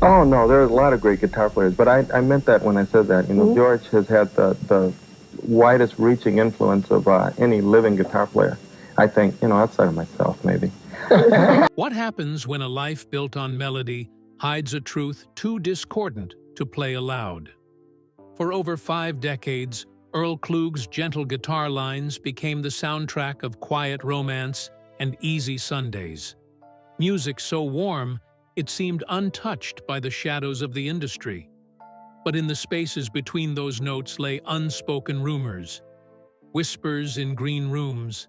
Oh no, there's a lot of great guitar players, but I meant that when I said that. You know, George has had the widest reaching influence of any living guitar player. I think, you know, outside of myself, maybe. What happens when a life built on melody hides a truth too discordant to play aloud? For over 5 decades, Earl Klugh's gentle guitar lines became the soundtrack of quiet romance and easy Sundays. Music so warm, it seemed untouched by the shadows of the industry. But in the spaces between those notes lay unspoken rumors, whispers in green rooms,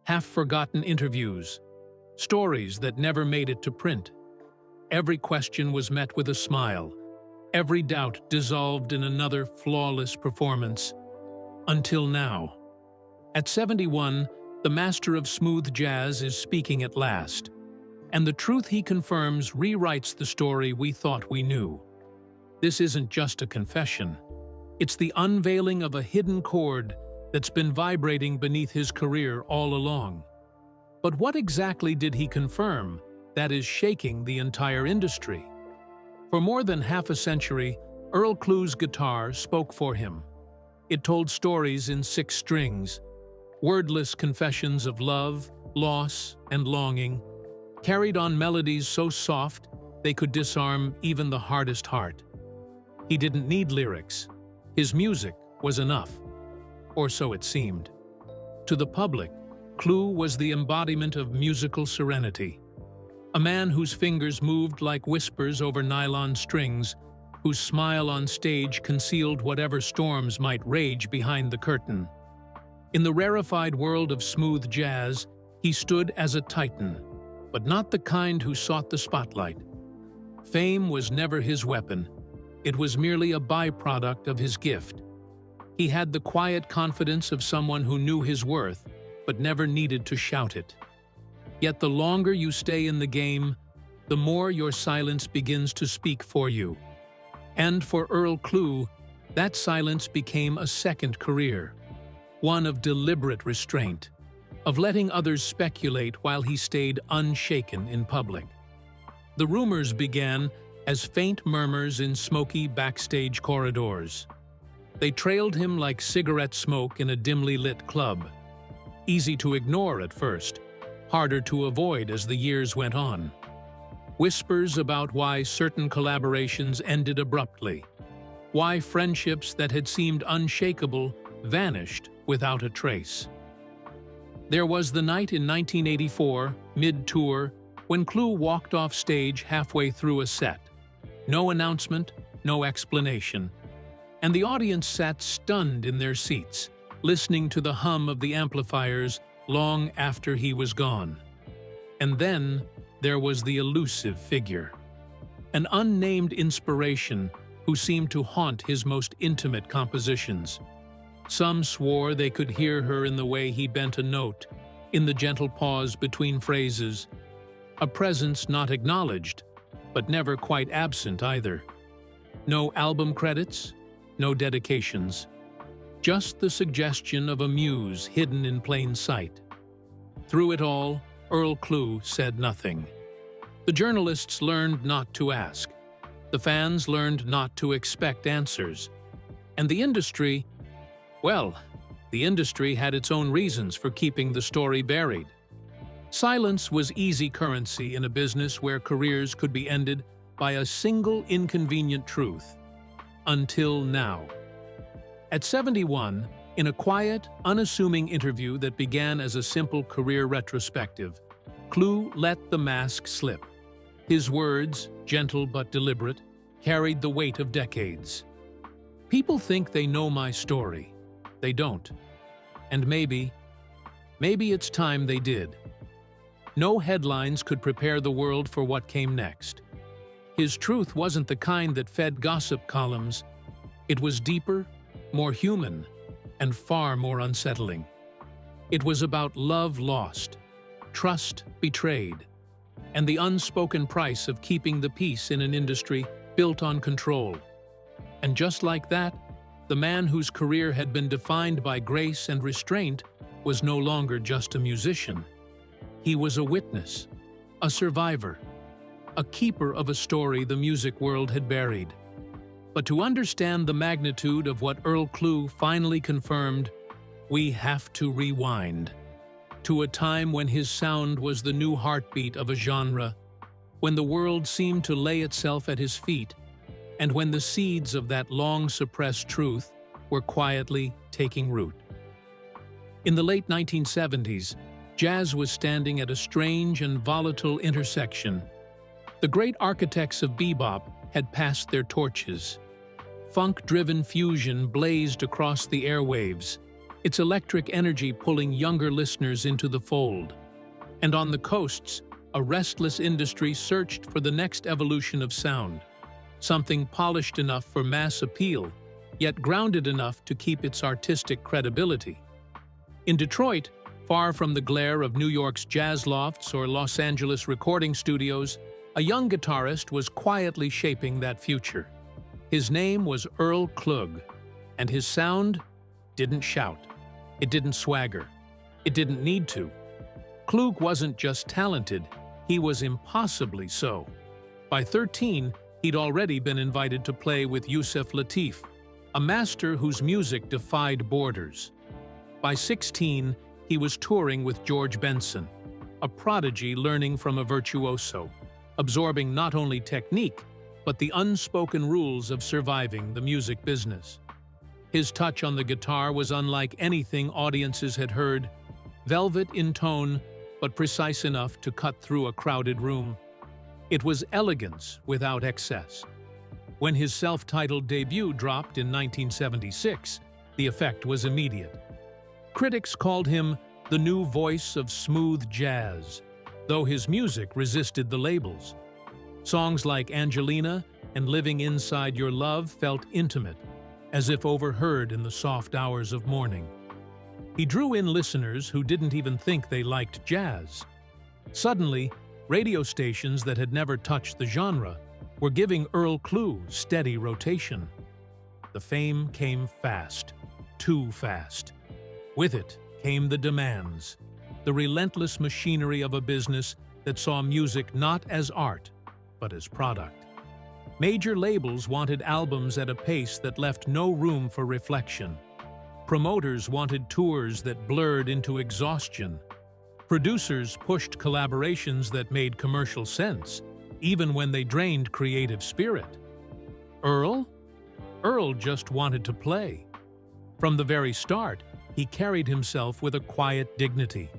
half-forgotten interviews, stories that never made it to print. Every question was met with a smile, every doubt dissolved in another flawless performance. Until now. At 71, the master of smooth jazz is speaking at last, and the truth he confirms rewrites the story we thought we knew. This isn't just a confession. It's the unveiling of a hidden chord that's been vibrating beneath his career all along. But what exactly did he confirm that is shaking the entire industry? For more than half a century, Earl Klugh's guitar spoke for him. It told stories in 6 strings, wordless confessions of love, loss, and longing, carried on melodies so soft they could disarm even the hardest heart. He didn't need lyrics. His music was enough. Or so it seemed. To the public, Klugh was the embodiment of musical serenity. A man whose fingers moved like whispers over nylon strings, whose smile on stage concealed whatever storms might rage behind the curtain. In the rarefied world of smooth jazz, he stood as a titan, but not the kind who sought the spotlight. Fame was never his weapon. It was merely a byproduct of his gift. He had the quiet confidence of someone who knew his worth, but never needed to shout it. Yet the longer you stay in the game, the more your silence begins to speak for you. And for Earl Klugh, that silence became a second career, one of deliberate restraint, of letting others speculate while he stayed unshaken in public. The rumors began as faint murmurs in smoky backstage corridors. They trailed him like cigarette smoke in a dimly lit club. Easy to ignore at first, harder to avoid as the years went on. Whispers about why certain collaborations ended abruptly, why friendships that had seemed unshakable vanished without a trace. There was the night in 1984, mid-tour, when Klugh walked off stage halfway through a set. No announcement, no explanation. And the audience sat stunned in their seats, listening to the hum of the amplifiers long after he was gone. And then there was the elusive figure, an unnamed inspiration who seemed to haunt his most intimate compositions. Some swore they could hear her in the way he bent a note, in the gentle pause between phrases, a presence not acknowledged, but never quite absent either. No album credits, no dedications, just the suggestion of a muse hidden in plain sight. Through it all, Earl Klugh said nothing. The journalists learned not to ask. The fans learned not to expect answers. And the industry, well, the industry had its own reasons for keeping the story buried. Silence was easy currency in a business where careers could be ended by a single inconvenient truth. Until now. At 71, in a quiet, unassuming interview that began as a simple career retrospective, Klugh let the mask slip. His words, gentle but deliberate, carried the weight of decades. People think they know my story. They don't. And maybe it's time they did. No headlines could prepare the world for what came next. His truth wasn't the kind that fed gossip columns. It was deeper, more human, and far more unsettling. It was about love lost, trust betrayed, and the unspoken price of keeping the peace in an industry built on control. And just like that, the man whose career had been defined by grace and restraint was no longer just a musician. He was a witness, a survivor, a keeper of a story the music world had buried. But to understand the magnitude of what Earl Klugh finally confirmed, we have to rewind to a time when his sound was the new heartbeat of a genre, when the world seemed to lay itself at his feet, and when the seeds of that long-suppressed truth were quietly taking root. In the late 1970s, jazz was standing at a strange and volatile intersection. The great architects of bebop had passed their torches. Funk-driven fusion blazed across the airwaves, its electric energy pulling younger listeners into the fold. And on the coasts, a restless industry searched for the next evolution of sound, something polished enough for mass appeal, yet grounded enough to keep its artistic credibility. In Detroit, far from the glare of New York's jazz lofts or Los Angeles recording studios, a young guitarist was quietly shaping that future. His name was Earl Klugh, and his sound didn't shout. It didn't swagger. It didn't need to. Klugh wasn't just talented, he was impossibly so. By 13, he'd already been invited to play with Yusef Lateef, a master whose music defied borders. By 16, he was touring with George Benson, a prodigy learning from a virtuoso, absorbing not only technique, but the unspoken rules of surviving the music business. His touch on the guitar was unlike anything audiences had heard, velvet in tone, but precise enough to cut through a crowded room. It was elegance without excess. When his self-titled debut dropped in 1976, the effect was immediate. Critics called him the new voice of smooth jazz, though his music resisted the labels. Songs like Angelina and Living Inside Your Love felt intimate, as if overheard in the soft hours of morning. He drew in listeners who didn't even think they liked jazz. Suddenly, radio stations that had never touched the genre were giving Earl Klugh steady rotation. The fame came fast, too fast. With it came the demands, the relentless machinery of a business that saw music not as art, but as product. Major labels wanted albums at a pace that left no room for reflection. Promoters wanted tours that blurred into exhaustion. Producers pushed collaborations that made commercial sense, even when they drained creative spirit. Earl? Earl just wanted to play. From the very start, he carried himself with a quiet dignity,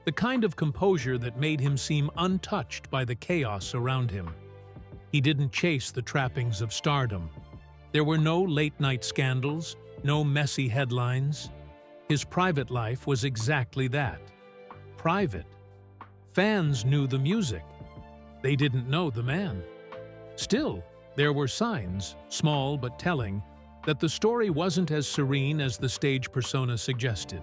the kind of composure that made him seem untouched by the chaos around him. He didn't chase the trappings of stardom. There were no late-night scandals, no messy headlines. His private life was exactly that. Private. Fans knew the music. They didn't know the man. Still, there were signs, small but telling, that the story wasn't as serene as the stage persona suggested.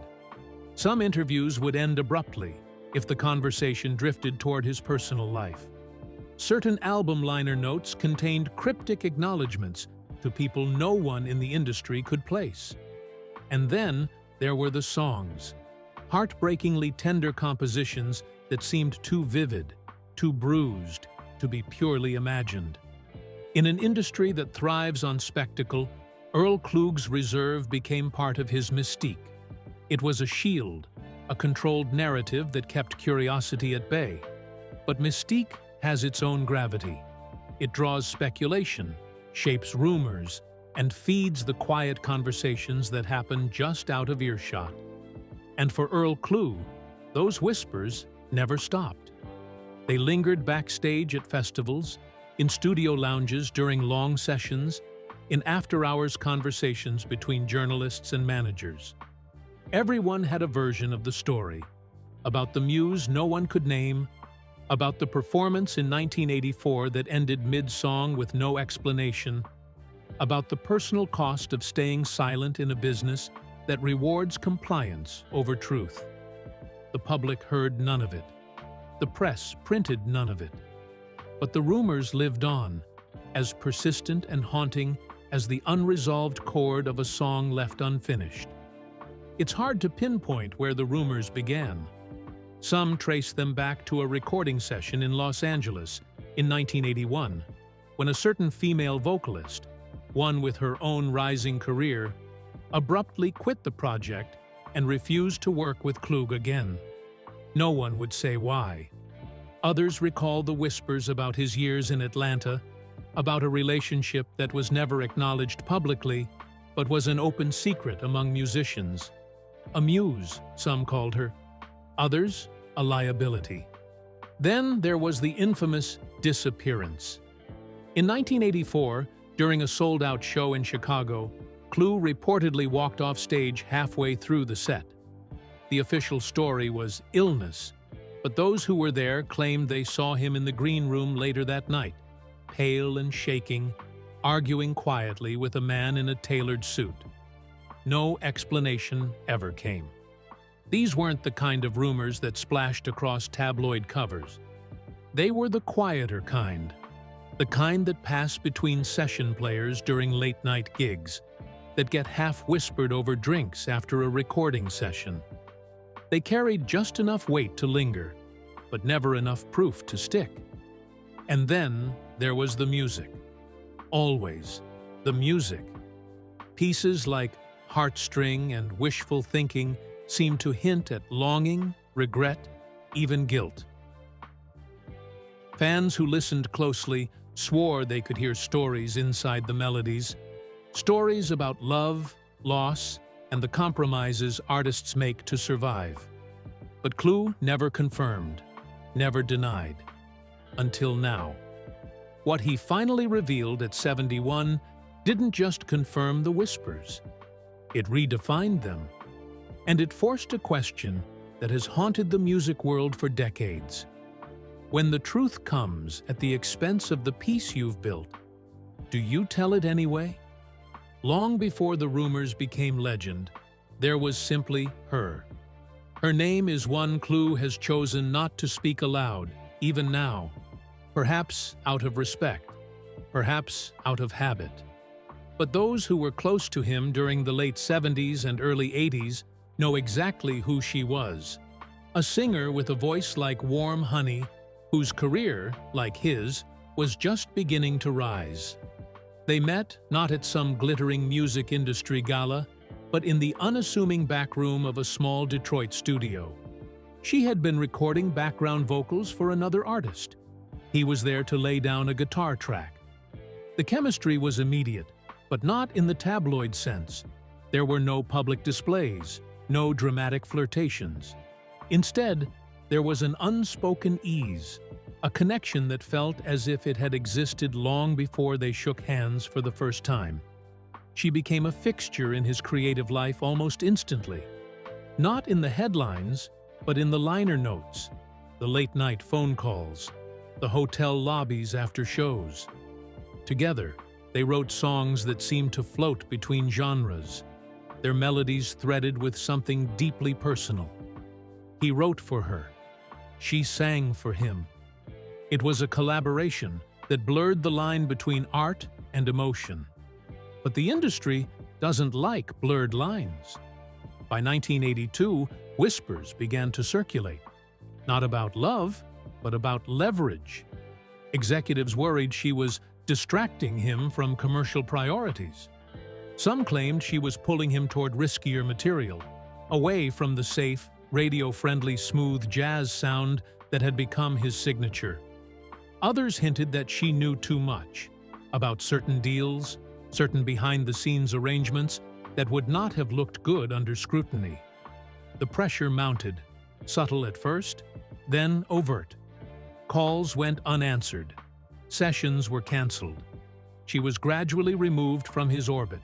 Some interviews would end abruptly if the conversation drifted toward his personal life. Certain album liner notes contained cryptic acknowledgments to people no one in the industry could place. And then there were the songs, heartbreakingly tender compositions that seemed too vivid, too bruised, to be purely imagined. In an industry that thrives on spectacle, Earl Klugh's reserve became part of his mystique. It was a shield, a controlled narrative that kept curiosity at bay. But Mystique has its own gravity. It draws speculation, shapes rumors, and feeds the quiet conversations that happen just out of earshot. And for Earl Klugh, those whispers never stopped. They lingered backstage at festivals, in studio lounges during long sessions, in after-hours conversations between journalists and managers. Everyone had a version of the story, about the muse no one could name, about the performance in 1984 that ended mid-song with no explanation, about the personal cost of staying silent in a business that rewards compliance over truth. The public heard none of it. The press printed none of it. But the rumors lived on, as persistent and haunting as the unresolved chord of a song left unfinished. It's hard to pinpoint where the rumors began. Some trace them back to a recording session in Los Angeles, in 1981, when a certain female vocalist, one with her own rising career, abruptly quit the project and refused to work with Klugh again. No one would say why. Others recall the whispers about his years in Atlanta, about a relationship that was never acknowledged publicly, but was an open secret among musicians. A muse, some called her. Others, a liability. Then there was the infamous disappearance. In 1984, during a sold-out show in Chicago, Klugh reportedly walked off stage halfway through the set. The official story was illness, but those who were there claimed they saw him in the green room later that night, pale and shaking, arguing quietly with a man in a tailored suit. No explanation ever came. These weren't the kind of rumors that splashed across tabloid covers. They were the quieter kind, the kind that pass between session players during late-night gigs, that get half-whispered over drinks after a recording session. They carried just enough weight to linger, but never enough proof to stick. And then there was the music. Always the music. Pieces like Heartstring and Wishful Thinking seemed to hint at longing, regret, even guilt. Fans who listened closely swore they could hear stories inside the melodies, stories about love, loss, and the compromises artists make to survive. But Klugh never confirmed, never denied. Until now. What he finally revealed at 71 didn't just confirm the whispers. It redefined them. And it forced a question that has haunted the music world for decades. When the truth comes at the expense of the peace you've built, do you tell it anyway? Long before the Rumours became legend, there was simply her. Her name is one Klugh has chosen not to speak aloud, even now. Perhaps out of respect, perhaps out of habit. But those who were close to him during the late 70s and early 80s know exactly who she was. A singer with a voice like warm honey, whose career, like his, was just beginning to rise. They met not at some glittering music industry gala, but in the unassuming back room of a small Detroit studio. She had been recording background vocals for another artist. He was there to lay down a guitar track. The chemistry was immediate, but not in the tabloid sense. There were no public displays, no dramatic flirtations. Instead, there was an unspoken ease, a connection that felt as if it had existed long before they shook hands for the first time. She became a fixture in his creative life almost instantly. Not in the headlines, but in the liner notes, the late-night phone calls, the hotel lobbies after shows. Together, they wrote songs that seemed to float between genres, their melodies threaded with something deeply personal. He wrote for her. She sang for him. It was a collaboration that blurred the line between art and emotion. But the industry doesn't like blurred lines. By 1982, whispers began to circulate. Not about love, but about leverage. Executives worried she was distracting him from commercial priorities. Some claimed she was pulling him toward riskier material, away from the safe, radio-friendly smooth jazz sound that had become his signature. Others hinted that she knew too much about certain deals, certain behind-the-scenes arrangements that would not have looked good under scrutiny. The pressure mounted, subtle at first, then overt. Calls went unanswered. Sessions were canceled. She was gradually removed from his orbit,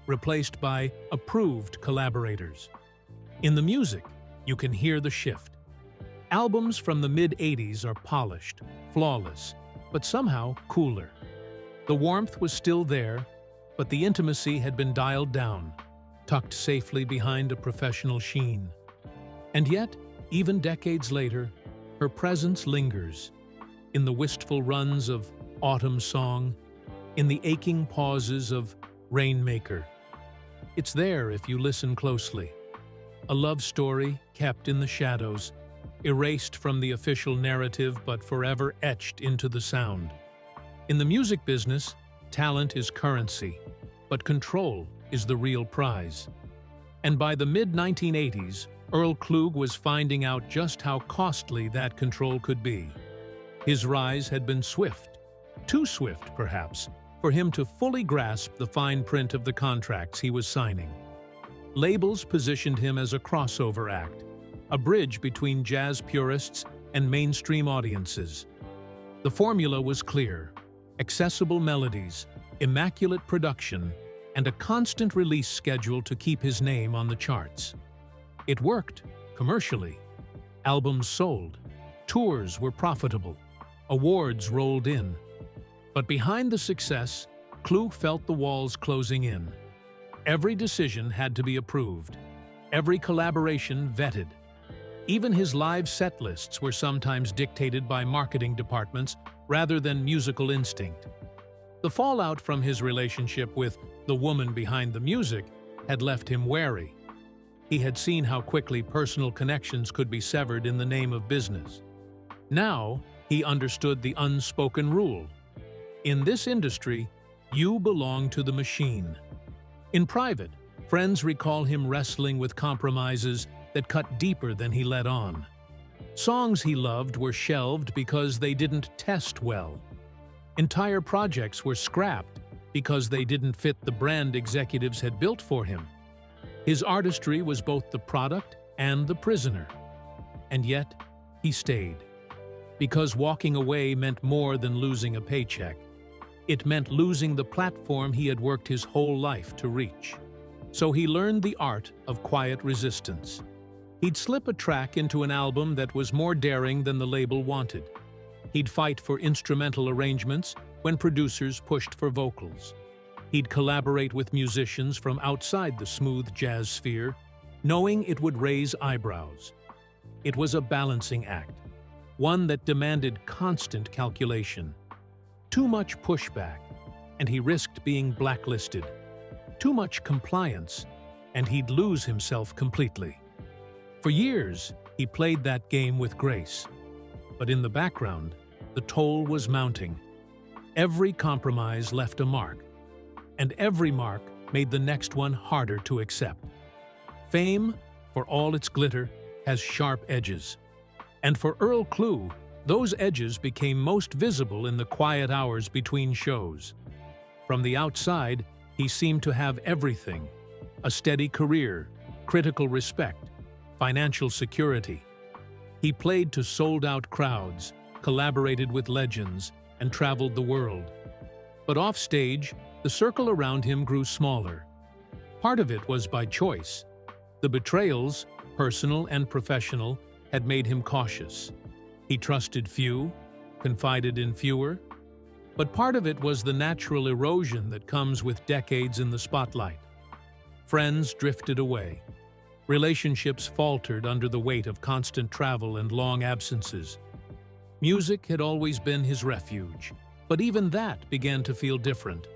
replaced by approved collaborators. In the music, you can hear the shift. Albums from the mid-80s are polished, flawless, but somehow cooler. The warmth was still there, but the intimacy had been dialed down, tucked safely behind a professional sheen. And yet, even decades later, her presence lingers, in the wistful runs of Autumn Song, in the aching pauses of Rainmaker. It's there if you listen closely. A love story kept in the shadows, erased from the official narrative but forever etched into the sound. In the music business, talent is currency, but control is the real prize. And by the mid-1980s, Earl Klugh was finding out just how costly that control could be. His rise had been swift, too swift perhaps, for him to fully grasp the fine print of the contracts he was signing. Labels positioned him as a crossover act, a bridge between jazz purists and mainstream audiences. The formula was clear: accessible melodies, immaculate production, and a constant release schedule to keep his name on the charts. It worked, commercially. Albums sold, tours were profitable, awards rolled in. But behind the success, Klugh felt the walls closing in. Every decision had to be approved, every collaboration vetted. Even his live set lists were sometimes dictated by marketing departments rather than musical instinct. The fallout from his relationship with the woman behind the music had left him wary. He had seen how quickly personal connections could be severed in the name of business. Now, he understood the unspoken rule. In this industry, you belong to the machine. In private, friends recall him wrestling with compromises that cut deeper than he let on. Songs he loved were shelved because they didn't test well. Entire projects were scrapped because they didn't fit the brand executives had built for him. His artistry was both the product and the prisoner. And yet, he stayed. Because walking away meant more than losing a paycheck. It meant losing the platform he had worked his whole life to reach. So he learned the art of quiet resistance. He'd slip a track into an album that was more daring than the label wanted. He'd fight for instrumental arrangements when producers pushed for vocals. He'd collaborate with musicians from outside the smooth jazz sphere, knowing it would raise eyebrows. It was a balancing act, one that demanded constant calculation. Too much pushback, and he risked being blacklisted. Too much compliance, and he'd lose himself completely. For years, he played that game with grace. But in the background, the toll was mounting. Every compromise left a mark, and every mark made the next one harder to accept. Fame, for all its glitter, has sharp edges. And for Earl Klugh, those edges became most visible in the quiet hours between shows. From the outside, he seemed to have everything: a steady career, critical respect, financial security. He played to sold-out crowds, collaborated with legends, and traveled the world. But offstage, the circle around him grew smaller. Part of it was by choice. The betrayals, personal and professional, had made him cautious. He trusted few, confided in fewer. But part of it was the natural erosion that comes with decades in the spotlight. Friends drifted away. Relationships faltered under the weight of constant travel and long absences. Music had always been his refuge, but even that began to feel different.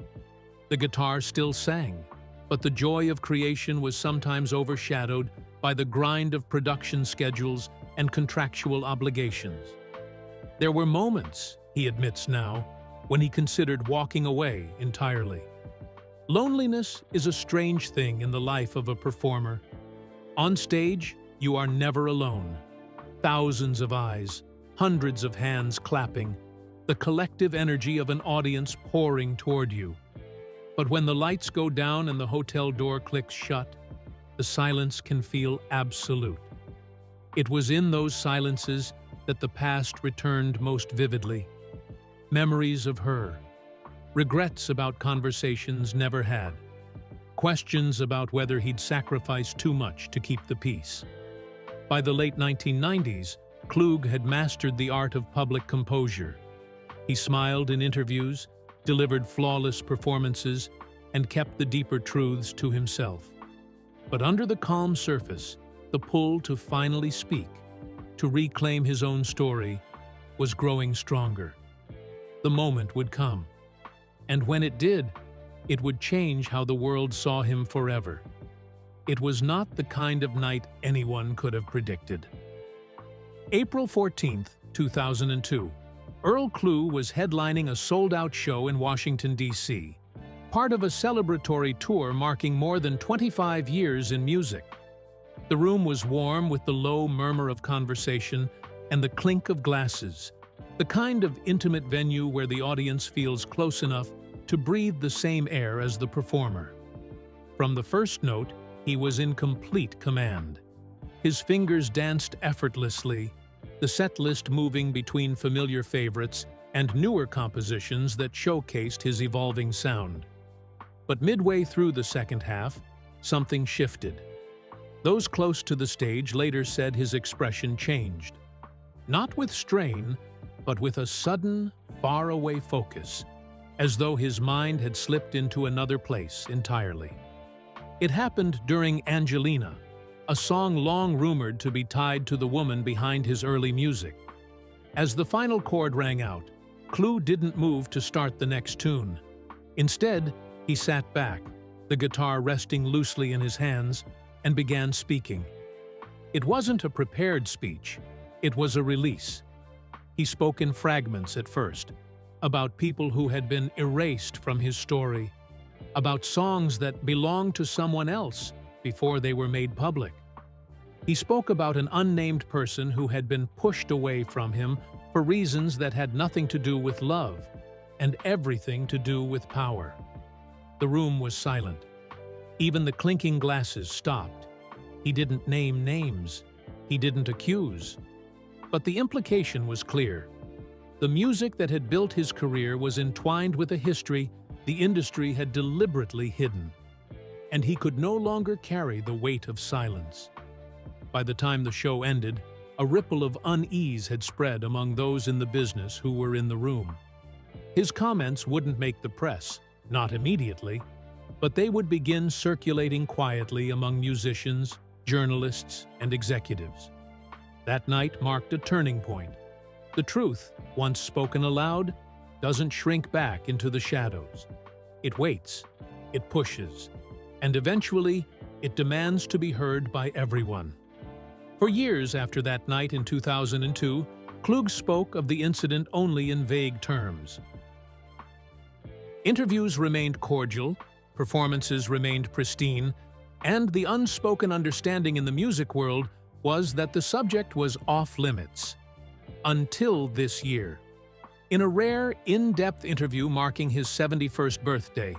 The guitar still sang, but the joy of creation was sometimes overshadowed by the grind of production schedules and contractual obligations. There were moments, he admits now, when he considered walking away entirely. Loneliness is a strange thing in the life of a performer. On stage, you are never alone. Thousands of eyes, hundreds of hands clapping, the collective energy of an audience pouring toward you. But when the lights go down and the hotel door clicks shut, the silence can feel absolute. It was in those silences that the past returned most vividly. Memories of her, regrets about conversations never had, questions about whether he'd sacrificed too much to keep the peace. By the late 1990s, Klugh had mastered the art of public composure. He smiled in interviews, delivered flawless performances, and kept the deeper truths to himself. But under the calm surface, the pull to finally speak, to reclaim his own story, was growing stronger. The moment would come. And when it did, it would change how the world saw him forever. It was not the kind of night anyone could have predicted. April 14, 2002. Earl Klugh was headlining a sold-out show in Washington, D.C., part of a celebratory tour marking more than 25 years in music. The room was warm with the low murmur of conversation and the clink of glasses, the kind of intimate venue where the audience feels close enough to breathe the same air as the performer. From the first note, he was in complete command. His fingers danced effortlessly, the set list moving between familiar favorites and newer compositions that showcased his evolving sound. But midway through the second half, something shifted. Those close to the stage later said his expression changed. Not with strain, but with a sudden, faraway focus, as though his mind had slipped into another place entirely. It happened during Angelina, a song long rumored to be tied to the woman behind his early music. As the final chord rang out, Klugh didn't move to start the next tune. Instead, he sat back, the guitar resting loosely in his hands, and began speaking. It wasn't a prepared speech, it was a release. He spoke in fragments at first, about people who had been erased from his story, about songs that belonged to someone else before they were made public. He spoke about an unnamed person who had been pushed away from him for reasons that had nothing to do with love and everything to do with power. The room was silent. Even the clinking glasses stopped. He didn't name names. He didn't accuse. But the implication was clear. The music that had built his career was entwined with a history the industry had deliberately hidden, and he could no longer carry the weight of silence. By the time the show ended, a ripple of unease had spread among those in the business who were in the room. His comments wouldn't make the press, not immediately, but they would begin circulating quietly among musicians, journalists, and executives. That night marked a turning point. The truth, once spoken aloud, doesn't shrink back into the shadows. It waits, it pushes, and eventually it demands to be heard by everyone. For years after that night in 2002, Klugh spoke of the incident only in vague terms. Interviews remained cordial, performances remained pristine, and the unspoken understanding in the music world was that the subject was off-limits. Until this year. In a rare, in-depth interview marking his 71st birthday,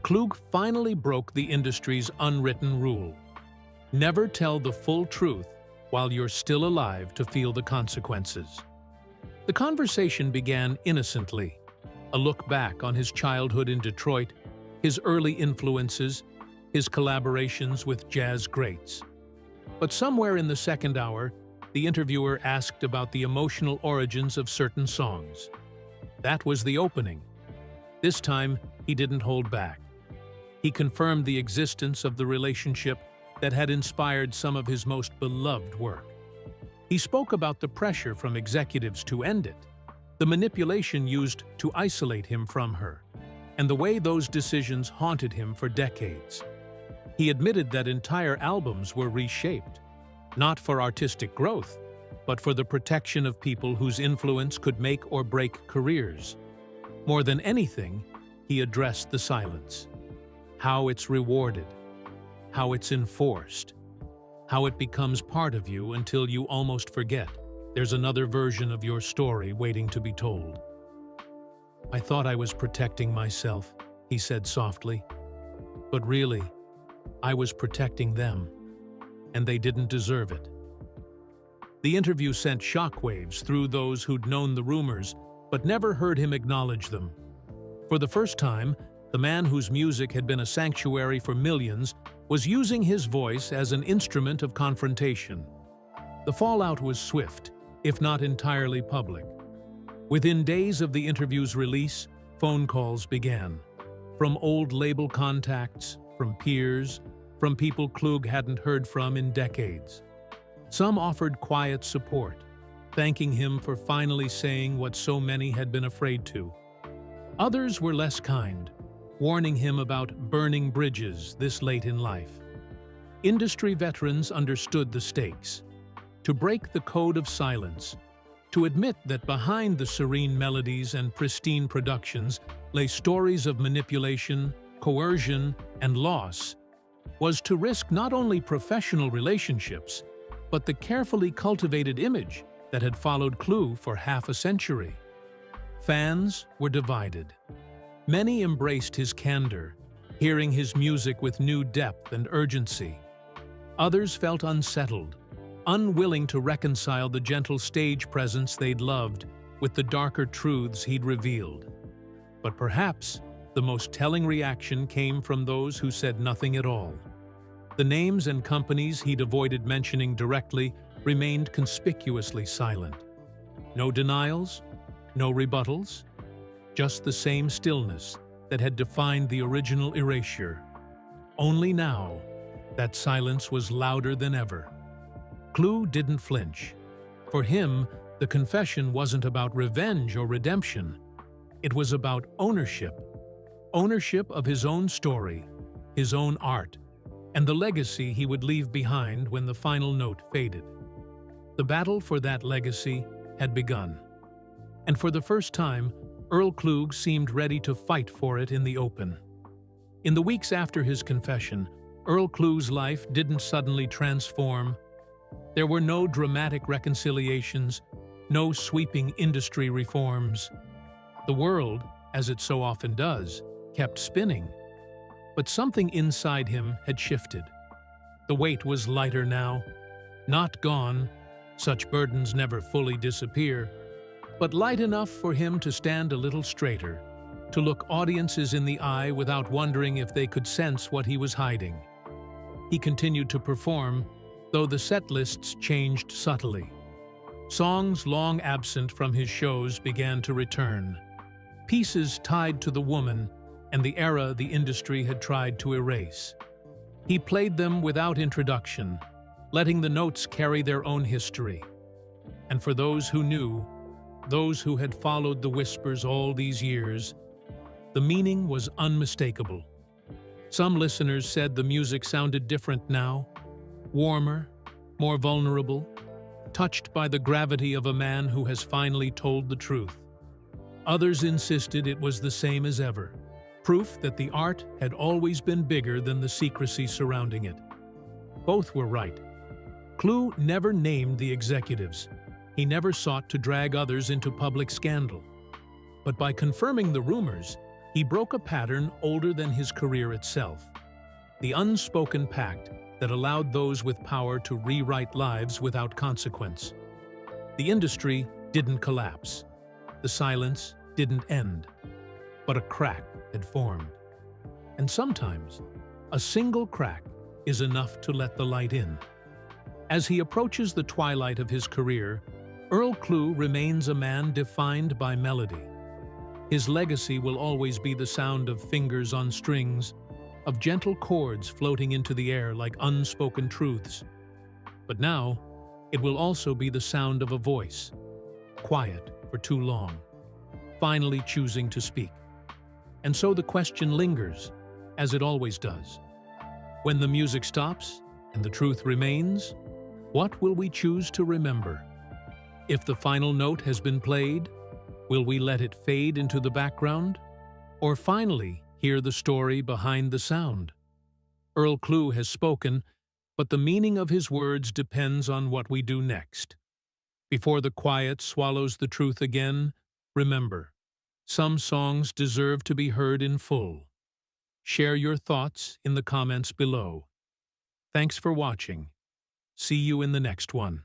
Klugh finally broke the industry's unwritten rule. Never tell the full truth while you're still alive to feel the consequences. The conversation began innocently, a look back on his childhood in Detroit, his early influences, his collaborations with jazz greats. But somewhere in the second hour, the interviewer asked about the emotional origins of certain songs. That was the opening. This time, he didn't hold back. He confirmed the existence of the relationship that had inspired some of his most beloved work. He spoke about the pressure from executives to end it, the manipulation used to isolate him from her, and the way those decisions haunted him for decades. He admitted that entire albums were reshaped, not for artistic growth, but for the protection of people whose influence could make or break careers. More than anything, he addressed the silence. How it's rewarded, how it's enforced, how it becomes part of you until you almost forget there's another version of your story waiting to be told. "I thought I was protecting myself," he said softly. "But really, I was protecting them, and they didn't deserve it." The interview sent shockwaves through those who'd known the rumors, but never heard him acknowledge them. For the first time, the man whose music had been a sanctuary for millions was using his voice as an instrument of confrontation. The fallout was swift, if not entirely public. Within days of the interview's release, phone calls began. From old label contacts, from peers, from people Klugh hadn't heard from in decades. Some offered quiet support, thanking him for finally saying what so many had been afraid to. Others were less kind, warning him about burning bridges this late in life. Industry veterans understood the stakes. to break the code of silence, to admit that behind the serene melodies and pristine productions lay stories of manipulation, coercion, and loss, was to risk not only professional relationships, but the carefully cultivated image that had followed Klugh for half a century. Fans were divided. Many embraced his candor, hearing his music with new depth and urgency. Others felt unsettled, unwilling to reconcile the gentle stage presence they'd loved with the darker truths he'd revealed. But perhaps the most telling reaction came from those who said nothing at all. The names and companies he'd avoided mentioning directly remained conspicuously silent. No denials, no rebuttals, just the same stillness that had defined the original erasure. Only now, that silence was louder than ever. Klugh didn't flinch. For him, the confession wasn't about revenge or redemption. It was about ownership. Ownership of his own story, his own art, and the legacy he would leave behind when the final note faded. The battle for that legacy had begun. And for the first time, Earl Klugh seemed ready to fight for it in the open. In the weeks after his confession, Earl Klugh's life didn't suddenly transform. There were no dramatic reconciliations, no sweeping industry reforms. The world, as it so often does, kept spinning. But something inside him had shifted. The weight was lighter now, not gone, such burdens never fully disappear, but light enough for him to stand a little straighter, to look audiences in the eye without wondering if they could sense what he was hiding. He continued to perform, though the set lists changed subtly. Songs long absent from his shows began to return. Pieces tied to the woman and the era the industry had tried to erase. He played them without introduction, letting the notes carry their own history. And for those who knew, those who had followed the whispers all these years, the meaning was unmistakable. Some listeners said the music sounded different now, warmer, more vulnerable, touched by the gravity of a man who has finally told the truth. Others insisted it was the same as ever, proof that the art had always been bigger than the secrecy surrounding it. Both were right. Klugh never named the executives. He never sought to drag others into public scandal. But by confirming the rumors, he broke a pattern older than his career itself. The unspoken pact that allowed those with power to rewrite lives without consequence. The industry didn't collapse. The silence didn't end. But a crack had formed. And sometimes, a single crack is enough to let the light in. As he approaches the twilight of his career, Earl Klugh remains a man defined by melody. His legacy will always be the sound of fingers on strings, of gentle chords floating into the air like unspoken truths. But now, it will also be the sound of a voice, quiet for too long, finally choosing to speak. And so the question lingers, as it always does. When the music stops and the truth remains, what will we choose to remember? If the final note has been played, will we let it fade into the background? Or finally hear the story behind the sound? Earl Klugh has spoken, but the meaning of his words depends on what we do next. Before the quiet swallows the truth again, remember, some songs deserve to be heard in full. Share your thoughts in the comments below. Thanks for watching. See you in the next one.